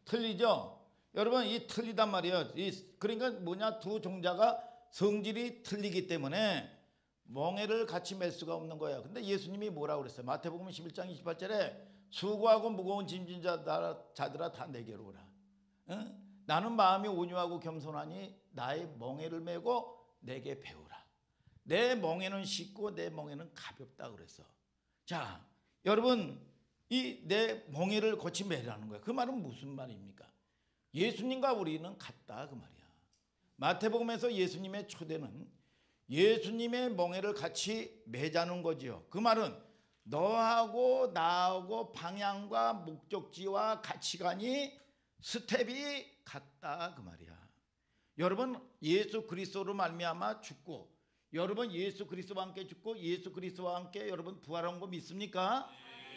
틀리죠? 여러분 이 틀리단 말이에요. 그러니까 뭐냐? 두 종자가 성질이 틀리기 때문에 멍에를 같이 맬 수가 없는 거예요. 근데 예수님이 뭐라고 그랬어요? 마태복음 11장 28절에 수고하고 무거운 짐진 자들아 다 내게로 오라. 나는 마음이 온유하고 겸손하니 나의 멍에를 메고 내게 배우라. 내 멍에는 쉽고 내 멍에는 가볍다 그랬어. 자, 여러분 이 내 멍에를 거치 매라는 거예요. 그 말은 무슨 말입니까? 예수님과 우리는 같다 그 말이야. 마태복음에서 예수님의 초대는 예수님의 멍에를 같이 매자는 거지요. 그 말은 너하고 나하고 방향과 목적지와 가치관이 스텝이 같다 그 말이야. 여러분 예수 그리스도로 말미암아 죽고, 여러분 예수 그리스도와 함께 죽고 예수 그리스도와 함께 여러분 부활한 거 믿습니까?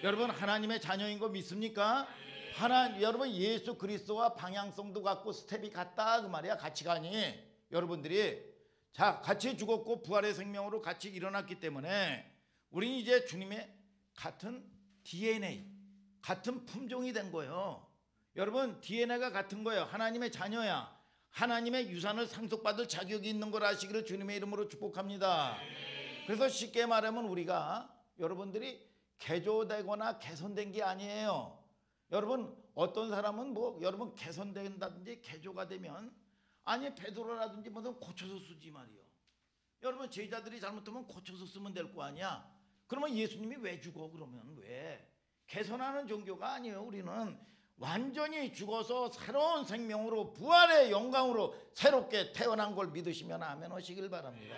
여러분 하나님의 자녀인 거 믿습니까? 여러분 예수 그리스도와 방향성도 같고 스텝이 같다 그 말이야. 가치관이. 여러분들이 자 같이 죽었고 부활의 생명으로 같이 일어났기 때문에 우리는 이제 주님의 같은 DNA, 같은 품종이 된 거예요. 여러분 DNA가 같은 거예요. 하나님의 자녀야. 하나님의 유산을 상속받을 자격이 있는 걸 아시기를 주님의 이름으로 축복합니다. 그래서 쉽게 말하면 우리가 여러분들이 개조되거나 개선된 게 아니에요. 여러분 어떤 사람은 뭐 여러분 개선된다든지 개조가 되면 아니 베드로라든지 뭐든 고쳐서 쓰지 말이요. 여러분 제자들이 잘못하면 고쳐서 쓰면 될 거 아니야. 그러면 예수님이 왜 죽어? 그러면 왜? 개선하는 종교가 아니에요. 우리는 완전히 죽어서 새로운 생명으로 부활의 영광으로 새롭게 태어난 걸 믿으시면 아멘 하시길 바랍니다.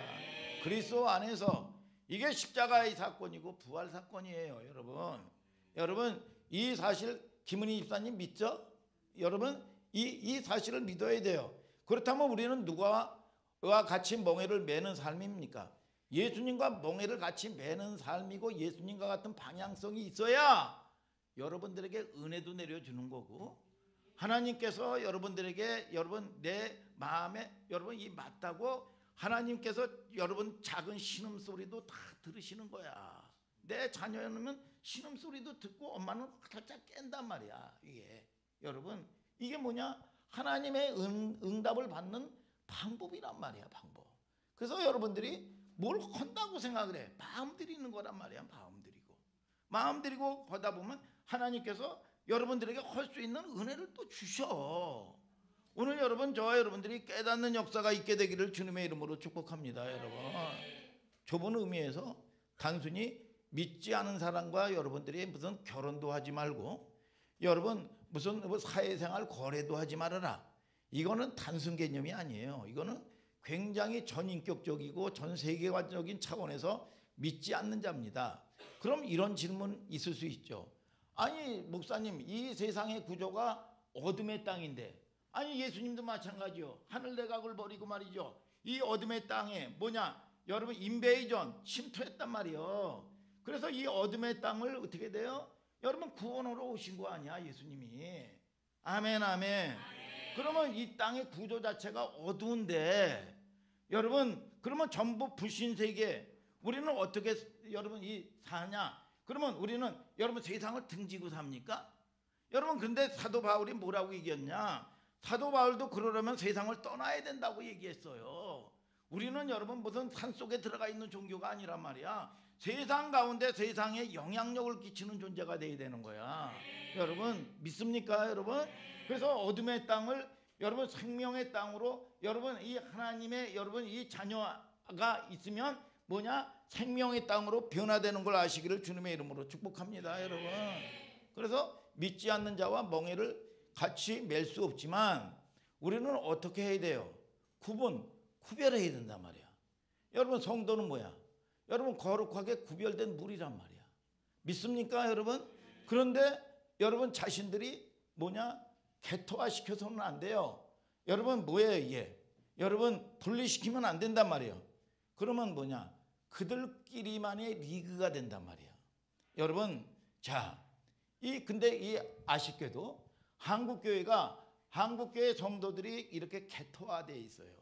그리스도 안에서 이게 십자가의 사건이고 부활 사건이에요. 여러분 이 사실 김은희 집사님 믿죠? 여러분 이 사실을 믿어야 돼요. 그렇다면 우리는 누가와 같이 멍에를 매는 삶입니까? 예수님과 멍에를 같이 매는 삶이고 예수님과 같은 방향성이 있어야 여러분들에게 은혜도 내려주는 거고, 하나님께서 여러분들에게 여러분 내 마음에 여러분 이 맞다고 하나님께서 여러분 작은 신음소리도 다 들으시는 거야. 내 자녀는 신음소리도 듣고 엄마는 살짝 깬단 말이야. 이게 여러분 이게 뭐냐? 하나님의 응답을 받는 방법이란 말이야. 방법. 그래서 여러분들이 뭘 한다고 생각을 해. 마음 들이는 거란 말이야. 마음 들이고 하다 보면 하나님께서 여러분들에게 할 수 있는 은혜를 또 주셔. 오늘 여러분 저와 여러분들이 깨닫는 역사가 있게 되기를 주님의 이름으로 축복합니다. 여러분 좁은 의미에서 단순히 믿지 않은 사람과 여러분들이 무슨 결혼도 하지 말고 여러분 무슨 사회생활 거래도 하지 말아라. 이거는 단순 개념이 아니에요. 이거는 굉장히 전인격적이고 전 세계관적인 차원에서 믿지 않는 자입니다. 그럼 이런 질문 있을 수 있죠. 아니 목사님 이 세상의 구조가 어둠의 땅인데, 아니 예수님도 마찬가지요. 하늘 내각을 버리고 말이죠. 이 어둠의 땅에 뭐냐? 여러분 인베이전 침투했단 말이요. 그래서 이 어둠의 땅을 어떻게 돼요? 여러분 구원하러 오신 거 아니야 예수님이. 아멘 아멘. 그러면 이 땅의 구조 자체가 어두운데 여러분 그러면 전부 불신세계 우리는 어떻게 여러분 이 사냐? 그러면 우리는 여러분 세상을 등지고 삽니까? 여러분 근데 사도 바울이 뭐라고 얘기했냐? 사도 바울도 그러려면 세상을 떠나야 된다고 얘기했어요. 우리는 여러분 무슨 산속에 들어가 있는 종교가 아니란 말이야. 세상 가운데 세상에 영향력을 끼치는 존재가 돼야 되는 거야. 여러분 믿습니까 여러분? 그래서 어둠의 땅을 여러분 생명의 땅으로 여러분 이 하나님의 여러분 이 자녀가 있으면 뭐냐? 생명의 땅으로 변화되는 걸 아시기를 주님의 이름으로 축복합니다 여러분. 그래서 믿지 않는 자와 멍에를 같이 맬 수 없지만 우리는 어떻게 해야 돼요? 구별해야 된단 말이야. 여러분 성도는 뭐야? 여러분 거룩하게 구별된 물이란 말이야. 믿습니까 여러분? 그런데 여러분 자신들이 뭐냐? 개토화시켜서는 안 돼요. 여러분 뭐예요 이게? 여러분 분리시키면 안 된단 말이에요. 그러면 뭐냐? 그들끼리만의 리그가 된단 말이야. 여러분 근데 이 아쉽게도 한국교회 성도들이 이렇게 개토화되어 있어요.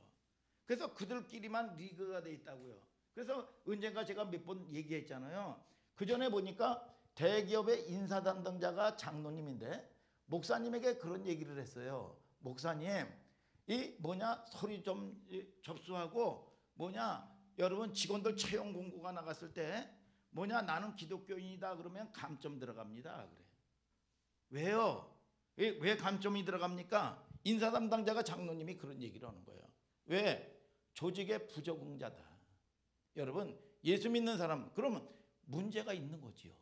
그래서 그들끼리만 리그가 돼 있다고요. 그래서 언젠가 제가 몇 번 얘기했잖아요. 그 전에 보니까 대기업의 인사 담당자가 장로님인데 목사님에게 그런 얘기를 했어요. 목사님, 서류 좀 접수하고 여러분 직원들 채용 공고가 나갔을 때 나는 기독교인이다 그러면 감점 들어갑니다. 그래. 왜요? 왜 감점이 들어갑니까? 인사 담당자가 장로님이 그런 얘기를 하는 거예요. 왜? 조직의 부적응자다. 여러분 예수 믿는 사람 그러면 문제가 있는 거지요.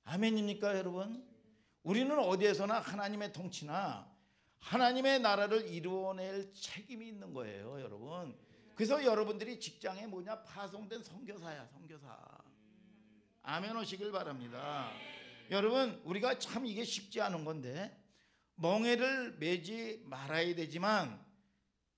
아멘입니까 여러분? 우리는 어디에서나 하나님의 통치나 하나님의 나라를 이루어낼 책임이 있는 거예요 여러분. 그래서 여러분들이 직장에 파송된 선교사야 선교사. 아멘 오시길 바랍니다. 여러분 우리가 참 이게 쉽지 않은 건데 멍에를 매지 말아야 되지만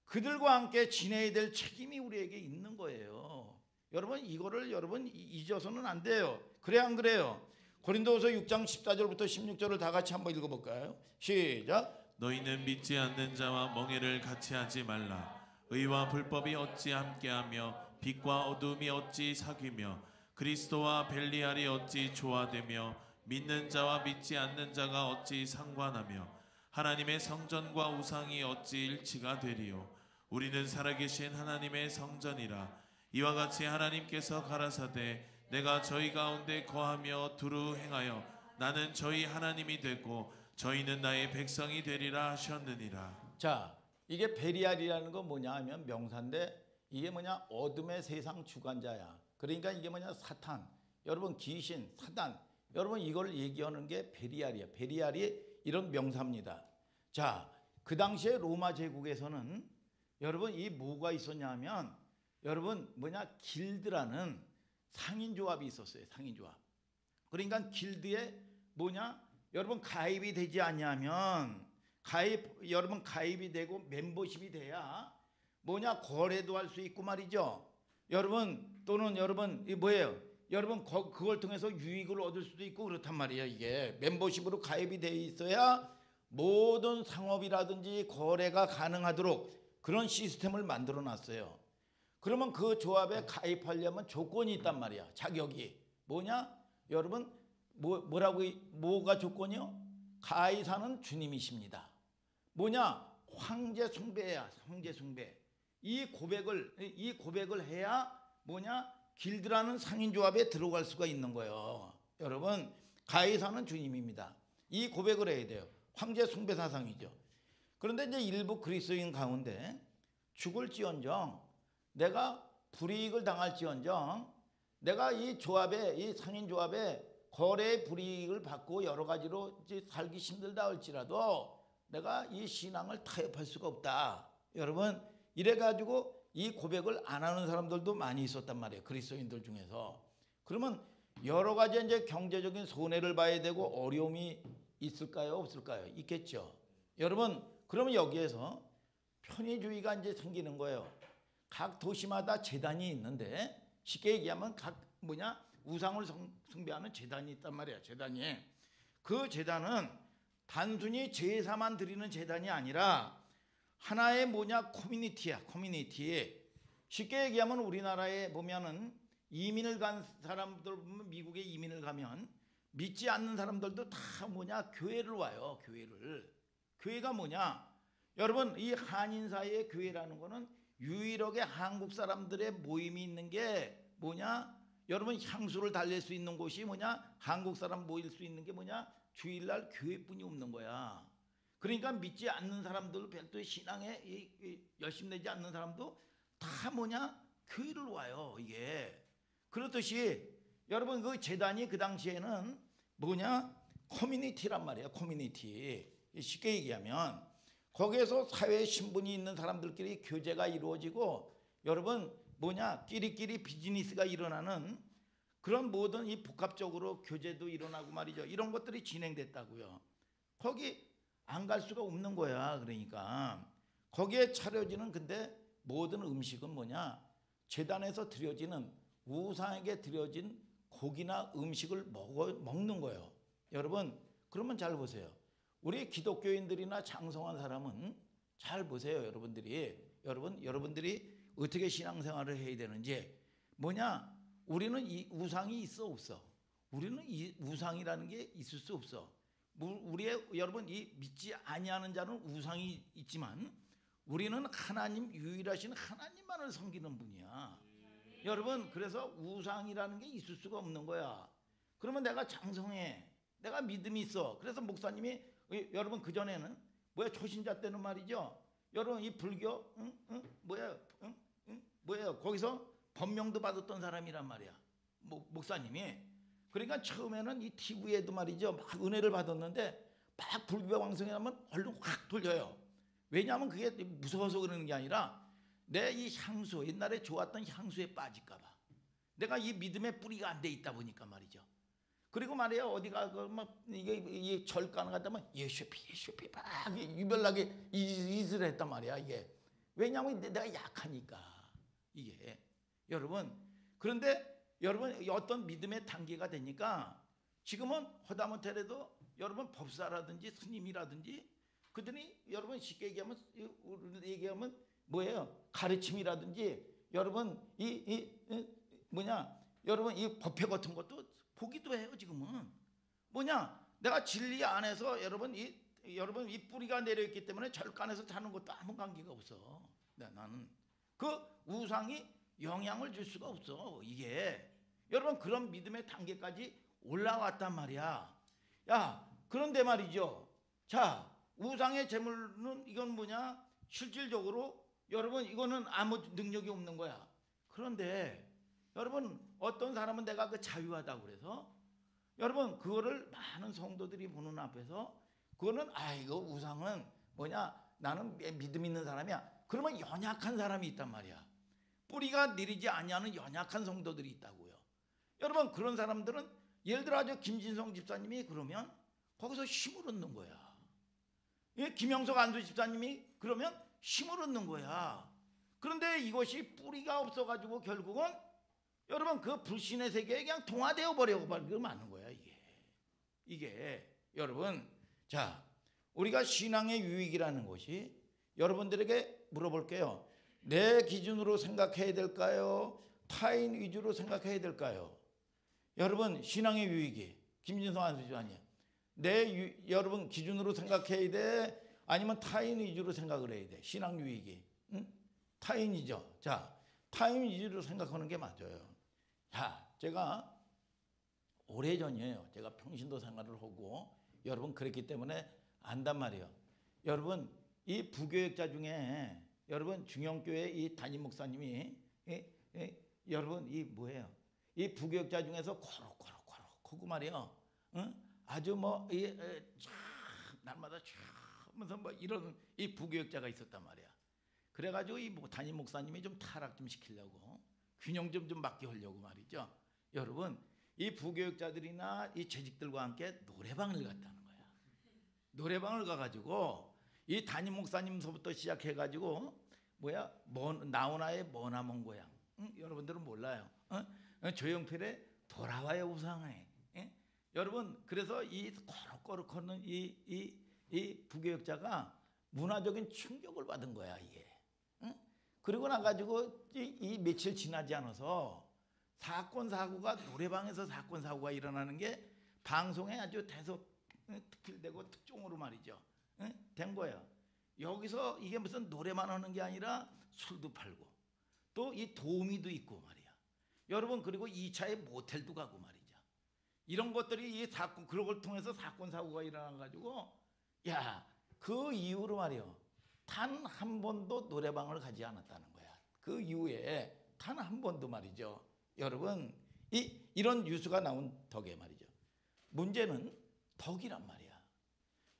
그들과 함께 지내야 될 책임이 우리에게 있는 거예요. 여러분 이거를 여러분 잊어서는 안 돼요. 그래 안 그래요? 고린도후서 6장 14절부터 16절을 다 같이 한번 읽어볼까요? 시작. 너희는 믿지 않는 자와 멍에를 같이 하지 말라. 의와 불법이 어찌 함께하며 빛과 어둠이 어찌 사귀며 그리스도와 벨리알이 어찌 조화되며 믿는 자와 믿지 않는 자가 어찌 상관하며 하나님의 성전과 우상이 어찌 일치가 되리요. 우리는 살아계신 하나님의 성전이라. 이와 같이 하나님께서 가라사대 내가 저희 가운데 거하며 두루 행하여 나는 저희 하나님이 되고 저희는 나의 백성이 되리라 하셨느니라. 자, 이게 베리알이라는 건 뭐냐 하면 명사인데 이게 어둠의 세상 주관자야. 그러니까 이게 사탄, 여러분 귀신, 사단, 여러분 이걸 얘기하는 게 베리알이야. 베리알이 이런 명사입니다. 자, 그 당시에 로마 제국에서는 여러분 이 뭐가 있었냐 하면 여러분 길드라는 상인조합이 있었어요. 상인조합. 그러니까 길드에 여러분 가입이 되지 않냐면 여러분 가입이 되고 멤버십이 돼야 거래도 할 수 있고 말이죠. 여러분 또는 여러분 이 뭐예요? 여러분 그걸 통해서 유익을 얻을 수도 있고 그렇단 말이에요. 이게 멤버십으로 가입이 돼 있어야 모든 상업이라든지 거래가 가능하도록 그런 시스템을 만들어 놨어요. 그러면 그 조합에 가입하려면 조건이 있단 말이야. 자격이 여러분 뭐가 조건이요? 가이사는 주님이십니다. 황제 숭배야. 황제 숭배. 이 고백을 해야 길드라는 상인조합에 들어갈 수가 있는 거예요. 여러분 가이사는 주님입니다. 이 고백을 해야 돼요. 황제 숭배 사상이죠. 그런데 이제 일부 그리스도인 가운데 죽을지언정 내가 불이익을 당할지언정 내가 이 상인조합에 거래의 불이익을 받고 여러 가지로 살기 힘들다 할지라도 내가 이 신앙을 타협할 수가 없다. 여러분 이래가지고 이 고백을 안 하는 사람들도 많이 있었단 말이에요. 그리스도인들 중에서. 그러면 여러 가지 이제 경제적인 손해를 봐야 되고 어려움이 있을까요? 없을까요? 있겠죠. 여러분 그러면 여기에서 편의주의가 이제 생기는 거예요. 각 도시마다 제단이 있는데 쉽게 얘기하면 각 우상을 숭배하는 제단이 있단 말이야. 제단이. 그 제단은 단순히 제사만 드리는 제단이 아니라 하나의 커뮤니티야. 커뮤니티. 쉽게 얘기하면 우리나라에 보면은 이민을 간 사람들 보면 미국에 이민을 가면 믿지 않는 사람들도 다 교회를 와요. 교회를. 교회가 여러분 이 한인 사이의 교회라는 거는 유일하게 한국 사람들의 모임이 있는 게 뭐냐? 여러분 향수를 달랠 수 있는 곳이 뭐냐? 한국 사람 모일 수 있는 게 뭐냐? 주일날 교회뿐이 없는 거야. 그러니까 믿지 않는 사람들, 별도의 신앙에 열심 내지 않는 사람도 다 뭐냐? 교회를 와요. 이게 그렇듯이 여러분 그 재단이 그 당시에는 뭐냐? 커뮤니티란 말이에요. 커뮤니티. 쉽게 얘기하면 거기에서 사회 신분이 있는 사람들끼리 교제가 이루어지고 여러분 뭐냐? 끼리끼리 비즈니스가 일어나는 그런 모든 이 복합적으로 교제도 일어나고 말이죠. 이런 것들이 진행됐다고요. 거기 안 갈 수가 없는 거야. 그러니까 거기에 차려지는 근데 모든 음식은 뭐냐? 제단에서 드려지는 우상에게 드려진 고기나 음식을 먹는 거예요. 여러분 그러면 잘 보세요. 우리 기독교인들이나 장성한 사람은 잘 보세요. 여러분들이 어떻게 신앙생활을 해야 되는지 뭐냐? 우리는 이 우상이 있어 없어? 우리는 이 우상이라는 게 있을 수 없어. 여러분 이 믿지 아니하는 자는 우상이 있지만 우리는 하나님 유일하신 하나님만을 섬기는 분이야. 여러분 그래서 우상이라는 게 있을 수가 없는 거야. 그러면 내가 장성해, 내가 믿음이 있어. 그래서 목사님이 여러분 그 전에는 초신자 때는 말이죠. 여러분 이 불교 뭐예요? 거기서 법명도 받았던 사람이란 말이야. 목사님이. 그러니까 처음에는 이 TV에도 말이죠. 막 은혜를 받았는데 막 불교 방송에 하면 얼른 확 돌려요. 왜냐하면 그게 무서워서 그러는 게 아니라 내 이 향수, 옛날에 좋았던 향수에 빠질까 봐. 내가 이 믿음의 뿌리가 안 돼 있다 보니까 말이죠. 그리고 말이에요. 어디가 이게 절간 갔다면 예수피 막 유별나게 이슬 했단 말이야. 이게 왜냐하면 내가 약하니까 이게 여러분. 그런데 여러분 어떤 믿음의 단계가 되니까 지금은 허다못해라도 여러분 법사라든지 스님이라든지 그들이 여러분 쉽게 얘기하면 뭐예요? 가르침이라든지 여러분 여러분 이 법회 같은 것도 보기도 해요. 지금은 뭐냐? 내가 진리 안에서 여러분 이 뿌리가 내려있기 때문에 절간에서 자는 것도 아무 관계가 없어. 나는 그 우상이 영향을 줄 수가 없어. 이게 여러분 그런 믿음의 단계까지 올라왔단 말이야. 야, 그런데 말이죠. 자, 우상의 제물은 이건 뭐냐? 실질적으로 여러분 이거는 아무 능력이 없는 거야. 그런데 여러분 어떤 사람은 내가 그 자유하다고 그래서 여러분 그거를 많은 성도들이 보는 앞에서 그거는 이거 우상은 뭐냐? 나는 믿음 있는 사람이야. 그러면 연약한 사람이 있단 말이야. 뿌리가 내리지 아니하는 연약한 성도들이 있다고요. 여러분 그런 사람들은 예를 들어 김진성 집사님이 그러면 거기서 힘을 얻는 거야. 김영석 안수 집사님이 그러면 힘을 얻는 거야. 그런데 이것이 뿌리가 없어가지고 결국은 여러분 그 불신의 세계에 그냥 동화되어 버리고 마는 거야. 이게 여러분 자 우리가 신앙의 유익이라는 것이 여러분들에게 물어볼게요. 내 기준으로 생각해야 될까요? 타인 위주로 생각해야 될까요? 여러분 신앙의 유익이 김진성 안수지 아니에요. 여러분 기준으로 생각해야 돼? 아니면 타인 위주로 생각을 해야 돼? 신앙 유익이 타인이죠. 자, 타인 위주로 생각하는 게 맞아요. 자, 제가 오래전이에요. 제가 평신도 생활을 하고 여러분 그랬기 때문에 안단 말이에요. 여러분 이 부교역자 중에 여러분 중형교회 이 담임 목사님이 여러분 이 뭐예요? 이 부교역자 중에서 코로코로 하고 말이요. 아주 날마다 쫙 하면서 이런 이 부교역자가 있었단 말이야. 그래가지고 이 담임 목사님이 좀 타락 좀 시키려고 균형 좀 맞게 하려고 말이죠. 여러분 이 부교역자들이나 이 재직들과 함께 노래방을 갔다는 거야. 노래방을 가가지고 이 담임 목사님서부터 시작해가지고 나훈아의 머나먼 고향. 여러분들은 몰라요. 조용필의 돌아와요 우상에. 여러분 그래서 이 거룩거룩하는 이 부교역자가 문화적인 충격을 받은 거야 이게. 그리고 나가지고 이 며칠 지나지 않아서 사건 사고가 노래방에서 사건 사고가 일어나는 게 방송에 아주 대서 특필되고 특종으로 말이죠. 된 거예요. 여기서 이게 무슨 노래만 하는 게 아니라 술도 팔고 또 이 도우미도 있고 말이야. 여러분 그리고 2차에 모텔도 가고 말이죠. 이런 것들이 이 사건 그런 걸 통해서 사건 사고가 일어나 가지고 그 이후로 말이요. 단 한 번도 노래방을 가지 않았다는 거야. 그 이후에 단 한 번도 말이죠. 여러분 이런 뉴스가 나온 덕에 말이죠. 문제는 덕이란 말이야.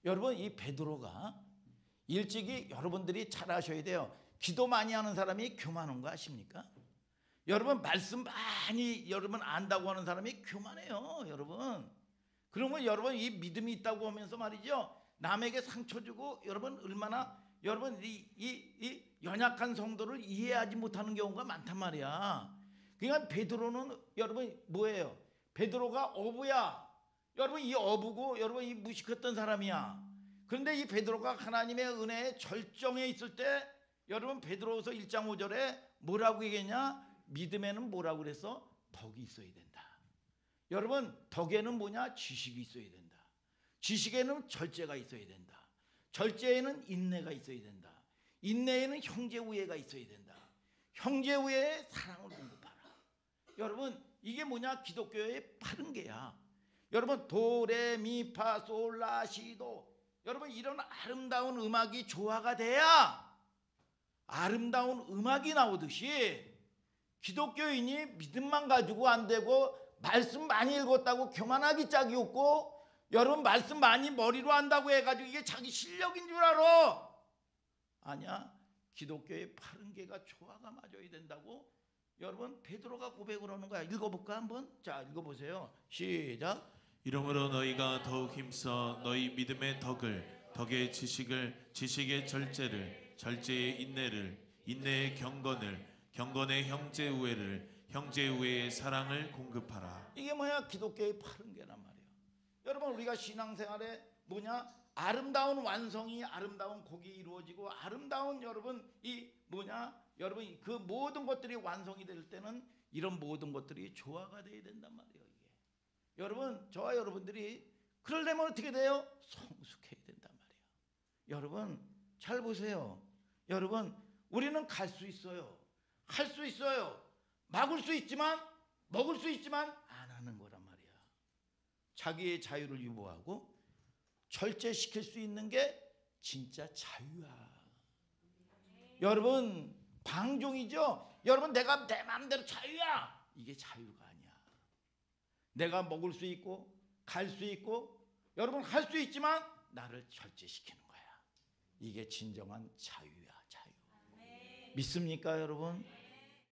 여러분 이 베드로가 일찍이 여러분들이 잘 아셔야 돼요. 기도 많이 하는 사람이 교만한 거 아십니까? 여러분 말씀 많이 여러분 안다고 하는 사람이 교만해요. 여러분 그러면 여러분 이 믿음이 있다고 하면서 말이죠. 남에게 상처 주고 여러분 얼마나 여러분 이 연약한 성도를 이해하지 못하는 경우가 많단 말이야. 그러니까 베드로는 여러분 뭐예요? 베드로가 어부야. 여러분 이 어부고 여러분 이 무식했던 사람이야. 그런데 이 베드로가 하나님의 은혜의 절정에 있을 때 여러분 베드로후서 1장 5절에 뭐라고 얘기했냐? 믿음에는 뭐라고 그래서? 덕이 있어야 된다. 여러분 덕에는 뭐냐? 지식이 있어야 된다. 지식에는 절제가 있어야 된다. 절제에는 인내가 있어야 된다. 인내에는 형제 우애가 있어야 된다. 형제 우애에 사랑을 공급하라. 여러분 이게 뭐냐? 기독교의 바른 게야. 여러분 도레미파솔라시도 여러분 이런 아름다운 음악이 조화가 돼야 아름다운 음악이 나오듯이 기독교인이 믿음만 가지고 안 되고 말씀 많이 읽었다고 교만하기 짝이 없고 여러분 말씀 많이 머리로 한다고 해가지고 이게 자기 실력인 줄 알아. 아니야. 기독교의 바른 게가 조화가 맞아야 된다고 여러분 베드로가 고백을 하는 거야. 읽어볼까 한번? 자 읽어보세요. 시작. 이러므로 너희가 더욱 힘써 너희 믿음의 덕을, 덕의 지식을, 지식의 절제를, 절제의 인내를, 인내의 경건을, 경건의 형제 우애를, 형제 우애의 사랑을 공급하라. 이게 뭐야? 기독교의 바른 게란 말이에요. 여러분 우리가 신앙생활에 뭐냐? 아름다운 완성이 아름다운 곡이 이루어지고 아름다운 여러분 이 뭐냐? 여러분 그 모든 것들이 완성이 될 때는 이런 모든 것들이 조화가 돼야 된단 말이에요. 이게 여러분 저와 여러분들이 그러려면 어떻게 돼요? 성숙해야 된단 말이에요. 여러분 잘 보세요. 여러분 우리는 갈 수 있어요. 할 수 있어요. 막을 수 있지만 먹을 수 있지만 안 하는 거란 말이야. 자기의 자유를 유보하고 절제시킬 수 있는 게 진짜 자유야. 여러분 방종이죠. 여러분 내가 내 마음대로 자유야. 이게 자유가 아니야. 내가 먹을 수 있고 갈 수 있고 여러분 할 수 있지만 나를 절제시키는 거야. 이게 진정한 자유야. 자유. 믿습니까 여러분?